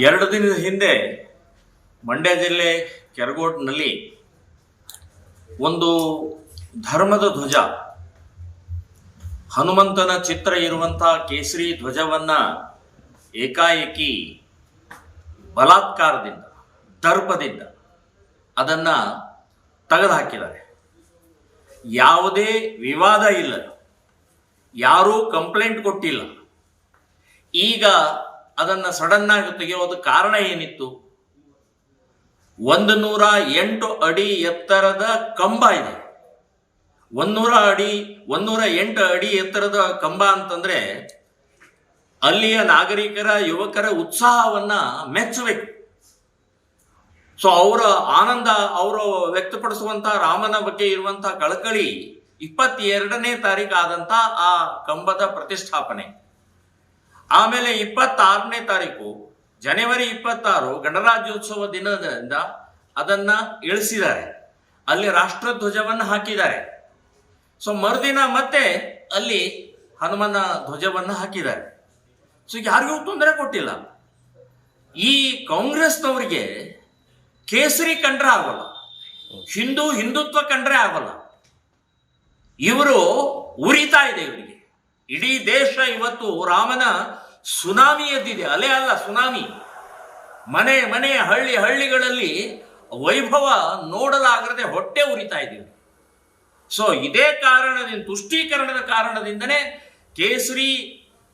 ಎರಡು ದಿನದ ಹಿಂದೆ ಮಂಡ್ಯ ಜಿಲ್ಲೆ ಕೆರಗೋಡಿನಲ್ಲಿ ಒಂದು ಧರ್ಮದ ಧ್ವಜ, ಹನುಮಂತನ ಚಿತ್ರ ಇರುವಂತಹ ಕೇಸರಿ ಧ್ವಜವನ್ನ ಏಕಾಏಕಿ ಬಲಾತ್ಕಾರದಿಂದ, ದರ್ಪದಿಂದ ಅದನ್ನ ತೆಗೆದುಹಾಕಿದ್ದಾರೆ. ಯಾವುದೇ ವಿವಾದ ಇಲ್ಲ, ಯಾರೂ ಕಂಪ್ಲೇಂಟ್ ಕೊಟ್ಟಿಲ್ಲ. ಈಗ ಅದನ್ನು ಸಡನ್ ಆಗಿ ತೆಗೆಯೋದು ಕಾರಣ ಏನಿತ್ತು? 108 ಅಡಿ ಎತ್ತರದ ಕಂಬ ಇದೆ. 108 ಅಡಿ ಎತ್ತರದ ಕಂಬ ಅಂತಂದ್ರೆ ಅಲ್ಲಿಯ ನಾಗರಿಕರ, ಯುವಕರ ಉತ್ಸಾಹವನ್ನ ಮೆಚ್ಚಬೇಕು. ಸೊ ಅವರ ಆನಂದ, ಅವರು ವ್ಯಕ್ತಪಡಿಸುವಂತಹ ರಾಮನ ಬಗ್ಗೆ ಇರುವಂತಹ ಕಳಕಳಿ 22ನೇ ತಾರೀಕು ಆದಂತ ಆ ಕಂಬದ ಪ್ರತಿಷ್ಠಾಪನೆ. ಆಮೇಲೆ 26ನೇ ತಾರೀಕು ಜನವರಿ 26 ಗಣರಾಜ್ಯೋತ್ಸವ ದಿನದಿಂದ ಅದನ್ನ ಇಳಿಸಿದ್ದಾರೆ. ಅಲ್ಲಿ ರಾಷ್ಟ್ರಧ್ವಜವನ್ನು ಹಾಕಿದ್ದಾರೆ. ಸೊ ಮರುದಿನ ಮತ್ತೆ ಅಲ್ಲಿ ಹನುಮನ ಧ್ವಜವನ್ನು ಹಾಕಿದ್ದಾರೆ. ಸೊ ಯಾರಿಗೂ ತೊಂದರೆ ಕೊಟ್ಟಿಲ್ಲ. ಈ ಕಾಂಗ್ರೆಸ್ನವರಿಗೆ ಕೇಸರಿ ಕಂಡ್ರೆ ಆಗೋಲ್ಲ, ಹಿಂದುತ್ವ ಕಂಡ್ರೆ ಆಗೋಲ್ಲ. ಇವರು ಉರಿತಾ ಇದೆ ಇವರಿಗೆ. ಇಡೀ ದೇಶ ಇವತ್ತು ರಾಮನ ಸುನಾಮಿ ಎದ್ದಿದೆ. ಅಲೆ ಅಲ್ಲ, ಸುನಾಮಿ. ಮನೆ ಮನೆ, ಹಳ್ಳಿಗಳಲ್ಲಿ ವೈಭವ ನೋಡಲಾಗದೆ ಹೊಟ್ಟೆ ಉರಿತಾ ಇದ್ದೀವಿ. ಸೊ ಇದೇ ಕಾರಣದಿಂದ, ತುಷ್ಟೀಕರಣದ ಕಾರಣದಿಂದನೇ ಕೇಸರಿ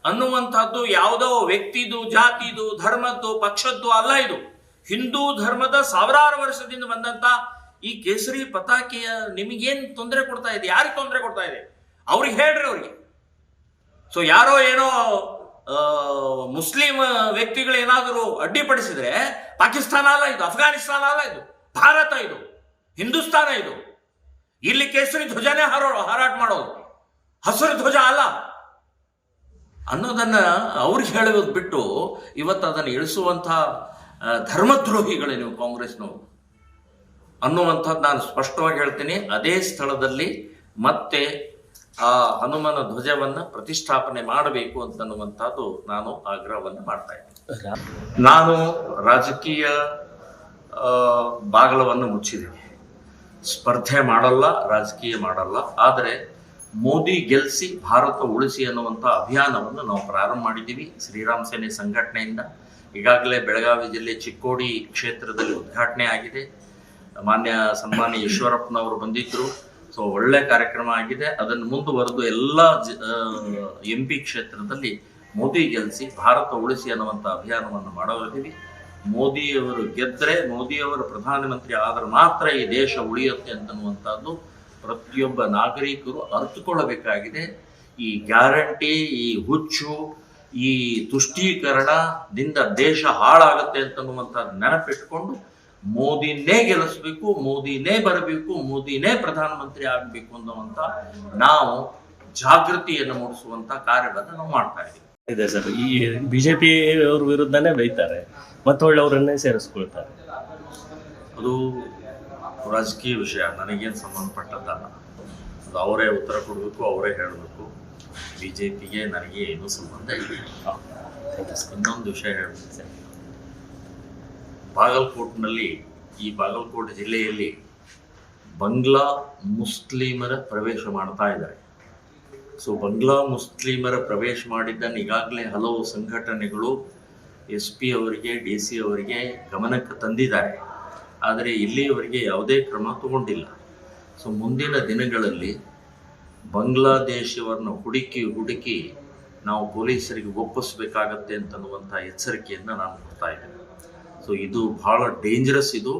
ಅನ್ನುವಂಥದ್ದು ಯಾವುದೋ ವ್ಯಕ್ತಿದು, ಜಾತಿದು, ಧರ್ಮದ್ದು, ಪಕ್ಷದ್ದು ಅಲ್ಲ. ಇದು ಹಿಂದೂ ಧರ್ಮದ ಸಾವಿರಾರು ವರ್ಷದಿಂದ ಬಂದಂತ ಈ ಕೇಸರಿ ಪತಾಕೆಯ ನಿಮಗೇನು ತೊಂದರೆ ಕೊಡ್ತಾ ಇದೆ? ಯಾರಿಗೆ ತೊಂದರೆ ಕೊಡ್ತಾ ಇದೆ? ಅವ್ರಿಗೆ ಹೇಳ್ರಿ, ಅವ್ರಿಗೆ. ಸೊ ಯಾರೋ ಏನೋ ಮುಸ್ಲಿಂ ವ್ಯಕ್ತಿಗಳು ಏನಾದರೂ ಅಡ್ಡಿಪಡಿಸಿದ್ರೆ ಪಾಕಿಸ್ತಾನ ಅಲ್ಲ ಇದು, ಅಫ್ಘಾನಿಸ್ತಾನ ಅಲ್ಲ ಇದು, ಭಾರತ ಇದು, ಹಿಂದೂಸ್ತಾನ ಇದು. ಇಲ್ಲಿ ಕೇಸರಿ ಧ್ವಜನೇ ಹಾರಾಟ ಮಾಡೋದು, ಹಸಿರು ಧ್ವಜ ಅಲ್ಲ ಅನ್ನೋದನ್ನ ಅವ್ರಿಗೆ ಹೇಳೋದು ಬಿಟ್ಟು ಇವತ್ತು ಅದನ್ನು ಇಳಿಸುವಂತಹ ಧರ್ಮದ್ರೋಹಿಗಳೇ ನೀವು ಕಾಂಗ್ರೆಸ್ನವರು ಅನ್ನುವಂಥದ್ದು ನಾನು ಸ್ಪಷ್ಟವಾಗಿ ಹೇಳ್ತೀನಿ. ಅದೇ ಸ್ಥಳದಲ್ಲಿ ಮತ್ತೆ ಆ ಹನುಮನ ಧ್ವಜವನ್ನ ಪ್ರತಿಷ್ಠಾಪನೆ ಮಾಡಬೇಕು ಅಂತನ್ನುವಂಥದ್ದು ನಾನು ಆಗ್ರಹವನ್ನು ಮಾಡ್ತಾ ಇದ್ದೀನಿ. ನಾನು ರಾಜಕೀಯ ಬಾಗಲವನ್ನು ಮುಚ್ಚಿದ್ದೀನಿ. ಸ್ಪರ್ಧೆ ಮಾಡಲ್ಲ, ರಾಜಕೀಯ ಮಾಡಲ್ಲ. ಆದರೆ ಮೋದಿ ಗೆಲ್ಲಿಸಿ ಭಾರತ ಉಳಿಸಿ ಅನ್ನುವಂಥ ಅಭಿಯಾನವನ್ನು ನಾವು ಪ್ರಾರಂಭ ಮಾಡಿದ್ದೀವಿ ಶ್ರೀರಾಮ್ ಸೇನೆ ಸಂಘಟನೆಯಿಂದ. ಈಗಾಗಲೇ ಬೆಳಗಾವಿ ಜಿಲ್ಲೆ ಚಿಕ್ಕೋಡಿ ಕ್ಷೇತ್ರದಲ್ಲಿ ಉದ್ಘಾಟನೆ ಆಗಿದೆ. ಸನ್ಮಾನ್ಯ ಈಶ್ವರಪ್ಪನವರು ಬಂದಿದ್ರು. ಸೊ ಒಳ್ಳೆ ಕಾರ್ಯಕ್ರಮ ಆಗಿದೆ. ಅದನ್ನು ಮುಂದುವರೆದು ಎಲ್ಲ MP ಕ್ಷೇತ್ರದಲ್ಲಿ ಮೋದಿ ಗೆಲ್ಲಿಸಿ ಭಾರತ ಉಳಿಸಿ ಅನ್ನುವಂಥ ಅಭಿಯಾನವನ್ನು ಮಾಡೋದಿದ್ದೀವಿ. ಮೋದಿಯವರು ಗೆದ್ದರೆ, ಮೋದಿಯವರು ಪ್ರಧಾನಮಂತ್ರಿ ಆದ್ರೆ ಮಾತ್ರ ಈ ದೇಶ ಉಳಿಯುತ್ತೆ ಅಂತನ್ನುವಂಥದ್ದು ಪ್ರತಿಯೊಬ್ಬ ನಾಗರಿಕರು ಅರ್ಥಕೊಳ್ಳಬೇಕಾಗಿದೆ. ಈ ಗ್ಯಾರಂಟಿ, ಈ ಹುಚ್ಚು, ಈ ತುಷ್ಟೀಕರಣದಿಂದ ದೇಶ ಹಾಳಾಗುತ್ತೆ ಅಂತನ್ನುವಂಥದ್ದು ನೆನಪಿಟ್ಕೊಂಡು ಮೋದಿನೇ ಗೆಲ್ಲಿಸ್ಬೇಕು, ಮೋದಿನೇ ಬರಬೇಕು, ಮೋದಿನೇ ಪ್ರಧಾನಮಂತ್ರಿ ಆಗಬೇಕು ಅನ್ನುವಂಥ ನಾವು ಜಾಗೃತಿಯನ್ನು ಮೂಡಿಸುವಂತ ಕಾರ್ಯವನ್ನು ನಾವು ಮಾಡ್ತಾ ಇದ್ದೀವಿ. ಇದೆ ಸರ್, ಈ ಬಿಜೆಪಿ ಅವ್ರ ವಿರುದ್ಧನೇ ಬೈತಾರೆ, ಮತ್ತೊಳ್ಳೆ ಅವರನ್ನೇ ಸೇರಿಸ್ಕೊಳ್ತಾರೆ. ಅದು ರಾಜಕೀಯ ವಿಷಯ, ನನಗೇನು ಸಂಬಂಧಪಟ್ಟದ್ದಲ್ಲ. ಅದು ಅವರೇ ಉತ್ತರ ಕೊಡಬೇಕು, ಅವರೇ ಹೇಳಬೇಕು. ಬಿಜೆಪಿಗೆ ನನಗೆ ಏನೂ ಸಂಬಂಧ ಇಲ್ಲ. ಇನ್ನೊಂದು ವಿಷಯ ಹೇಳ್ಬೇಕು ಸರ್, ಬಾಗಲಕೋಟೆ ಜಿಲ್ಲೆಯಲ್ಲಿ ಬಾಂಗ್ಲಾ ಮುಸ್ಲಿಮರ ಪ್ರವೇಶ ಮಾಡ್ತಾ ಇದ್ದಾರೆ. ಸೊ ಬಾಂಗ್ಲಾ ಮುಸ್ಲಿಮರ ಪ್ರವೇಶ ಮಾಡಿದ್ದನ್ನು ಈಗಾಗಲೇ ಹಲವು ಸಂಘಟನೆಗಳು SP ಅವರಿಗೆ, DC ಅವರಿಗೆ ಗಮನಕ್ಕೆ ತಂದಿದ್ದಾರೆ. ಆದರೆ ಇಲ್ಲಿಯವರೆಗೆ ಯಾವುದೇ ಕ್ರಮ ತಗೊಂಡಿಲ್ಲ. ಸೊ ಮುಂದಿನ ದಿನಗಳಲ್ಲಿ ಬಾಂಗ್ಲಾದೇಶವರನ್ನು ಹುಡುಕಿ ನಾವು ಪೊಲೀಸರಿಗೆ ಒಪ್ಪಿಸಬೇಕಾಗತ್ತೆ ಅಂತನ್ನುವಂಥ ಎಚ್ಚರಿಕೆಯನ್ನು ನಾನು ಕೊಡ್ತಾ ಇದ್ದೇನೆ. ಸೊ ಇದು ಬಹಳ ಡೇಂಜರಸ್. ಇದು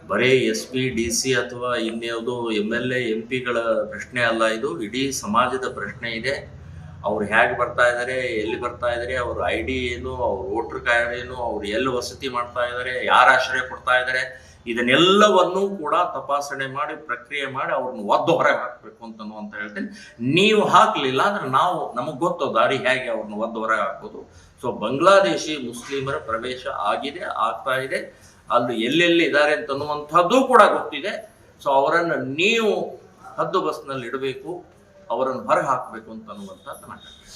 ಬರೀ SP, DC ಅಥವಾ ಇನ್ಯಾವುದೋ MLA MP ಗಳ ಪ್ರಶ್ನೆ ಅಲ್ಲ. ಇದು ಇಡೀ ಸಮಾಜದ ಪ್ರಶ್ನೆ ಇದೆ. ಅವ್ರು ಹೇಗೆ ಬರ್ತಾ ಇದ್ದಾರೆ, ಎಲ್ಲಿ ಬರ್ತಾ ಇದ್ದಾರೆ, ಅವ್ರ ID ಏನು, ಅವ್ರ ವೋಟರ್ ಕಾರ್ಡ್ ಏನು, ಅವ್ರು ಎಲ್ಲಿ ವಸತಿ ಮಾಡ್ತಾ ಇದ್ದಾರೆ, ಯಾರು ಆಶ್ರಯ ಕೊಡ್ತಾ ಇದ್ದಾರೆ, ಇದನ್ನೆಲ್ಲವನ್ನೂ ಕೂಡ ತಪಾಸಣೆ ಮಾಡಿ, ಪ್ರಕ್ರಿಯೆ ಮಾಡಿ ಅವ್ರನ್ನ ಒದ್ದು ಹೊರಗೆ ಹಾಕಬೇಕು ಅಂತ ಹೇಳ್ತೀನಿ. ನೀವು ಹಾಕಲಿಲ್ಲ ಅಂದ್ರೆ ನಮಗೆ ಗೊತ್ತು ದಾರಿ ಹೇಗೆ ಅವ್ರನ್ನ ಒದ್ದು ಹೊರಗೆ ಹಾಕೋದು. ಸೊ ಬಾಂಗ್ಲಾದೇಶಿ ಮುಸ್ಲಿಮರ ಪ್ರವೇಶ ಆಗಿದೆ, ಆಗ್ತಾ ಇದೆ. ಅಲ್ಲಿ ಎಲ್ಲೆಲ್ಲಿ ಇದ್ದಾರೆ ಅಂತನ್ನುವಂಥದ್ದು ಕೂಡ ಗೊತ್ತಿದೆ. ಸೊ ಅವರನ್ನು ನೀವು ಹದ್ದು ಬಸ್ನಲ್ಲಿ ಇಡಬೇಕು, ಅವರನ್ನು ಹೊರಗೆ ಹಾಕಬೇಕು ಅಂತನ್ನುವಂಥದ್ದು ಮಾತಾಡ್ತೀನಿ.